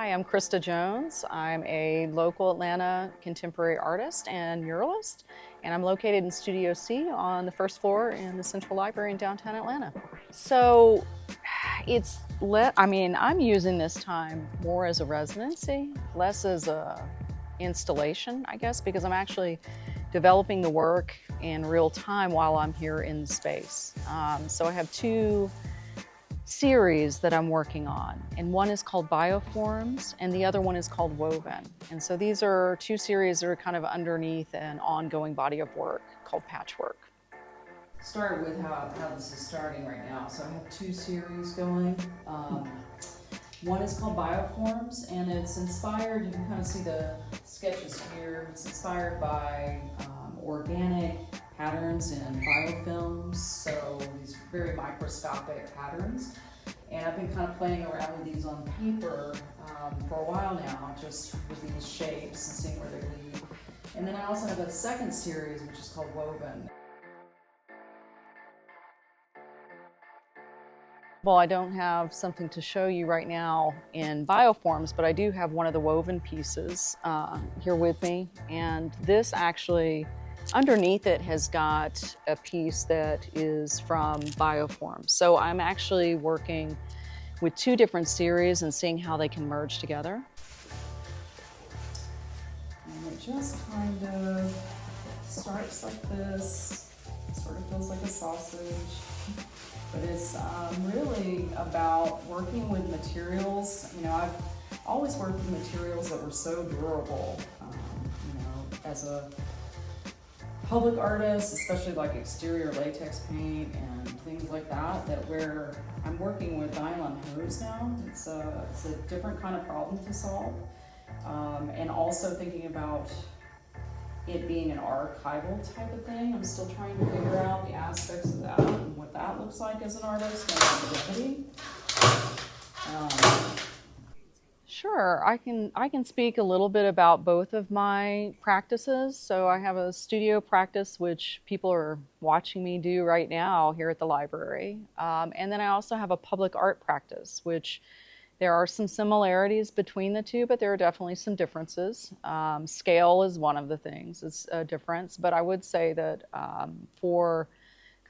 Hi, I'm Krista Jones. I'm a local Atlanta contemporary artist and muralist, and I'm located in Studio C on the first floor in the Central Library in downtown Atlanta. So I'm using this time more as a residency, less as a installation, I guess, because I'm actually developing the work in real time while I'm here in the space. So I have two series that I'm working on, and one is called Bioforms and the other one is called Woven. And so these are two series that are kind of underneath an ongoing body of work called Patchwork. Start with how this is starting right now. So I have two series going. One is called Bioforms, and it's inspired, you can kind of see the sketches here, it's inspired by organic patterns in biofilms, so these very microscopic patterns. And I've been kind of playing around with these on paper for a while now, just with these shapes and seeing where they lead. And then I also have a second series, which is called Woven. Well, I don't have something to show you right now in Bioforms, but I do have one of the woven pieces here with me. And this actually, underneath it has got a piece that is from Bioforms. So I'm actually working with two different series and seeing how they can merge together. And it just kind of starts like this. It sort of feels like a sausage. But it's really about working with materials. You know, I've always worked with materials that were so durable. You know, as a public artist, especially like exterior latex paint and things like that, where I'm working with nylon hose now. It's a different kind of problem to solve. And also thinking about it being an archival type of thing. I'm still trying to figure out the aspects of that and what that looks like as an artist and longevity. Sure, I can speak a little bit about both of my practices. So I have a studio practice, which people are watching me do right now here at the library. And then I also have a public art practice, which there are some similarities between the two, but there are definitely some differences. Scale is one of the things, it's a difference, but I would say that for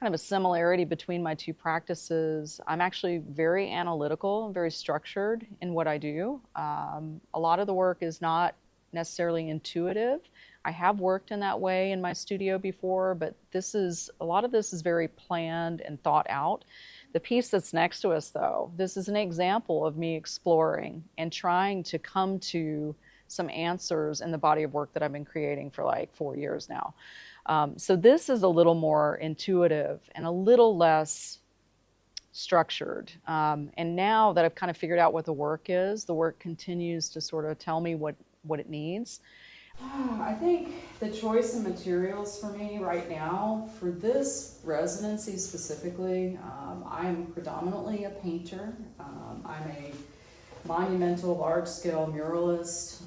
kind of a similarity between my two practices, I'm actually very analytical and very structured in what I do. A lot of the work is not necessarily intuitive. I have worked in that way in my studio before, but a lot of this is very planned and thought out. The piece that's next to us, though, this is an example of me exploring and trying to come to some answers in the body of work that I've been creating for like 4 years now. So this is a little more intuitive and a little less structured. And now that I've kind of figured out what the work is, the work continues to sort of tell me what it needs. I think the choice of materials for me right now, for this residency specifically, I'm predominantly a painter. I'm a monumental, large-scale muralist,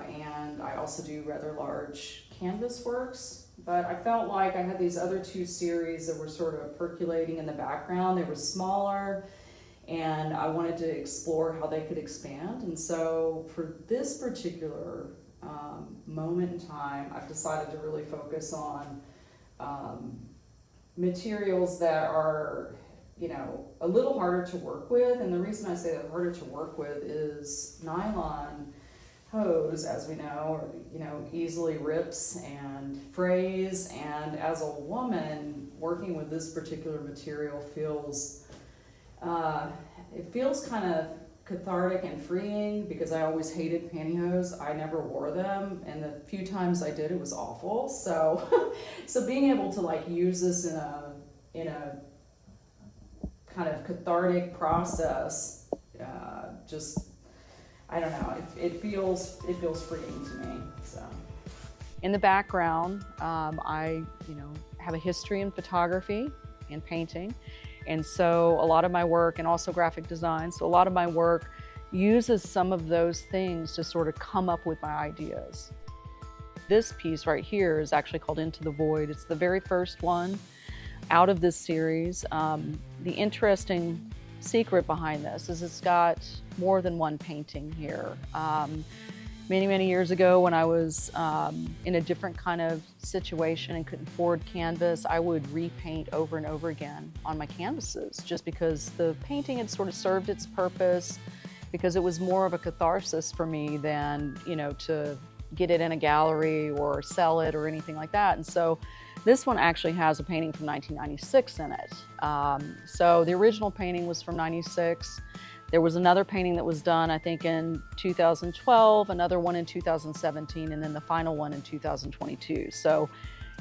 and I also do rather large canvas works. But I felt like I had these other two series that were sort of percolating in the background. They were smaller, and I wanted to explore how they could expand. And so for this particular moment in time, I've decided to really focus on materials that are, you know, a little harder to work with. And the reason I say that harder to work with is nylon hose, as we know, easily rips and frays. And as a woman, working with this particular material feels kind of cathartic and freeing, because I always hated pantyhose. I never wore them, and the few times I did, it was awful. So so being able to like use this in a kind of cathartic process, just, I don't know, it feels freeing to me. So in the background, I have a history in photography and painting. And so a lot of my work, and also graphic design, so a lot of my work uses some of those things to sort of come up with my ideas. This piece right here is actually called Into the Void. It's the very first one out of this series. The interesting secret behind this is it's got more than one painting here. Many years ago when I was in a different kind of situation and couldn't afford canvas, I would repaint over and over again on my canvases just because the painting had sort of served its purpose, because it was more of a catharsis for me than, you know, to get it in a gallery or sell it or anything like that. And so this one actually has a painting from 1996 in it. So the original painting was from 96. There was another painting that was done, I think, in 2012, another one in 2017, and then the final one in 2022. So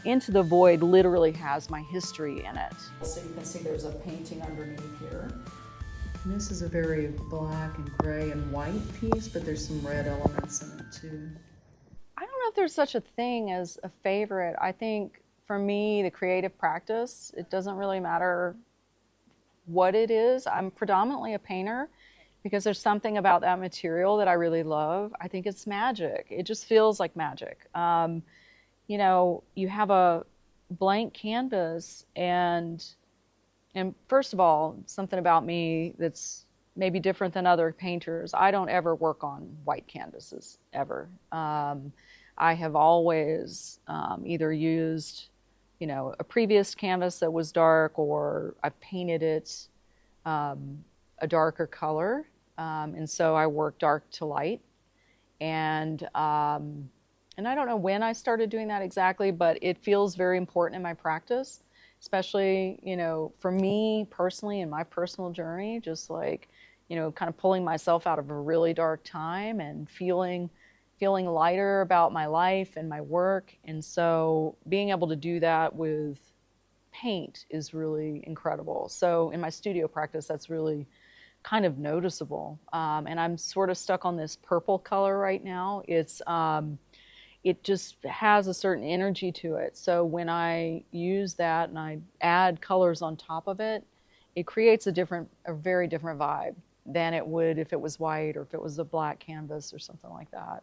Into the Void literally has my history in it. So you can see there's a painting underneath here. And this is a very black and gray and white piece, but there's some red elements in it too. I don't know if there's such a thing as a favorite. I think for me, the creative practice, it doesn't really matter what it is. I'm predominantly a painter because there's something about that material that I really love. I think it's magic. It just feels like magic. You know, you have a blank canvas and first of all, something about me that's maybe different than other painters. I don't ever work on white canvases, ever. I have always either used, you know, a previous canvas that was dark, or I've painted it a darker color. And so I work dark to light. And I don't know when I started doing that exactly, but it feels very important in my practice. Especially, you know, for me personally in my personal journey, just like, you know, kind of pulling myself out of a really dark time and feeling lighter about my life and my work. And so being able to do that with paint is really incredible. So in my studio practice, that's really kind of noticeable. And I'm sort of stuck on this purple color right now. It just has a certain energy to it. So when I use that and I add colors on top of it, it creates a very different vibe than it would if it was white or if it was a black canvas or something like that.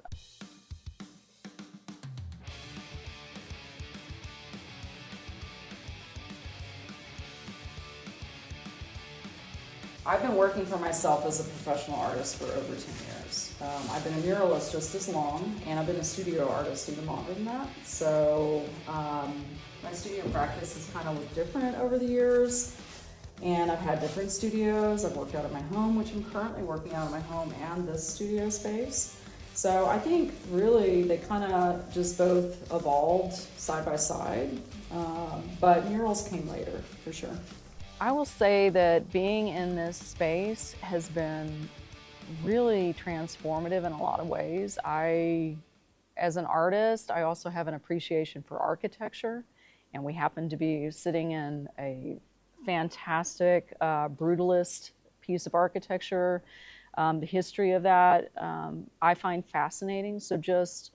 I've been working for myself as a professional artist for over 10 years. I've been a muralist just as long, and I've been a studio artist even longer than that. So my studio practice has kind of looked different over the years, and I've had different studios. I've worked out of my home, which I'm currently working out of my home, and this studio space. So I think really they kind of just both evolved side by side, but murals came later for sure. I will say that being in this space has been really transformative in a lot of ways. As an artist, I also have an appreciation for architecture, and we happen to be sitting in a fantastic brutalist piece of architecture. The history of that I find fascinating. So just,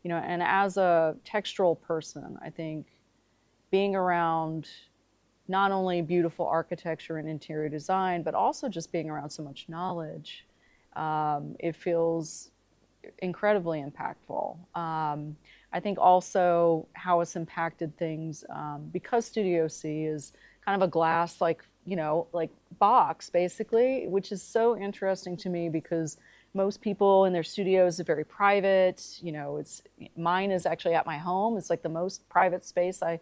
you know, and as a textural person, I think being around not only beautiful architecture and interior design, but also just being around so much knowledge, it feels incredibly impactful. I think also how it's impacted things, because Studio C is kind of a glass, like, you know, like box basically, which is so interesting to me because most people in their studios are very private. You know, mine is actually at my home. It's like the most private space I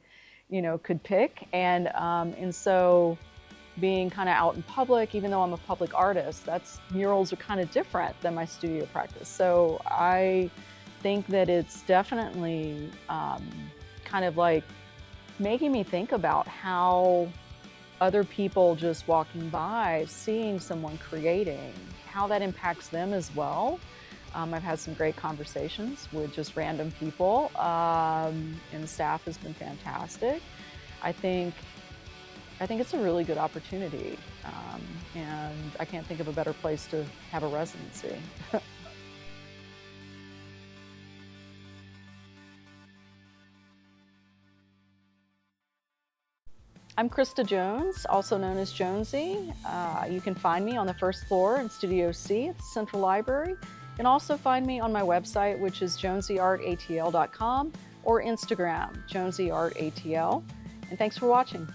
could pick. And so being kind of out in public, even though I'm a public artist, murals are kind of different than my studio practice. So I think that it's definitely kind of like making me think about how other people just walking by, seeing someone creating, how that impacts them as well. I've had some great conversations with just random people, and the staff has been fantastic. I think it's a really good opportunity, and I can't think of a better place to have a residency. I'm Krista Jones, also known as Jonesy. You can find me on the first floor in Studio C at the Central Library. You can also find me on my website, which is jonesyartatl.com, or Instagram, jonesyartatl. And thanks for watching.